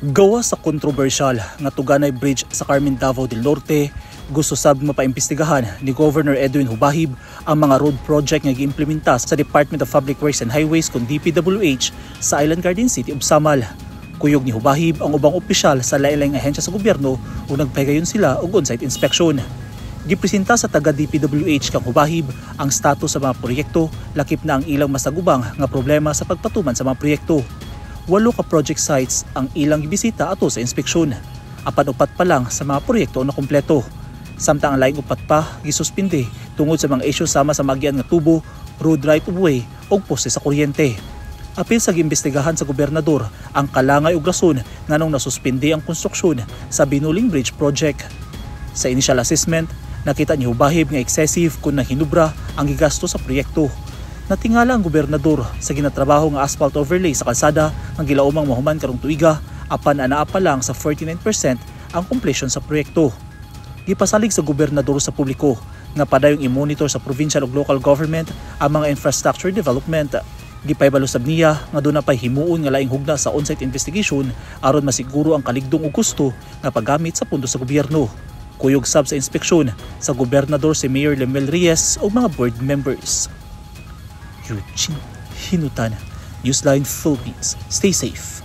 Gawa sa kontrobersyal nga Tuganay Bridge sa Carmen, Davao del Norte, gusto sab mapaimbestigahan ni Governor Edwin Hubahib ang mga road project nga giimplementa sa Department of Public Works and Highways kung DPWH sa Island Garden City of Samal. Kuyog ni Hubahib ang ubang opisyal sa lain-laing ahensya sa gobyerno o nagpahigayon sila og on-site inspection. Gipresenta sa taga DPWH kang Hubahib ang status sa mga proyekto, lakip na ang ilang masagubang nga problema sa pagpatuman sa mga proyekto. 8 ka project sites ang ilang gibisita ato sa inspeksyon. Apan upat pa lang sa mga proyekto na kumpleto. Samtang ang laing upat pa gisuspinde tungod sa mga isyu sama sa magian nga tubo, road right of way ug poste sa kuryente. Apil sa giimbestigahan sa gobernador ang kalangay ug rason nganong nasuspinde ang konstruksyon sa Binuling Bridge project. Sa initial assessment, nakita ni Hubahib nga excessive kung nahinubra ang gigasto sa proyekto. Natingala ang gobernador sa ginatrabaho nga asphalt overlay sa kalsada ang gilaumang mahuman karong tuiga, apan anaa pa lang sa 49% ang completion sa proyekto. Gipasalig sa gobernador sa publiko nga padayong i-monitor sa provincial ug local government ang mga infrastructure development. Gipaybalusab niya nga doon na pay himuon nga laing hugna sa on-site investigation aron masiguro ang kaligdong ug gusto nga paggamit sa pundo sa gobyerno. Kuyog sab sa inspeksyon sa gobernador si Mayor Lemel Reyes ug mga board members. Eugene Hinutan, Newsline Philippines. Stay safe.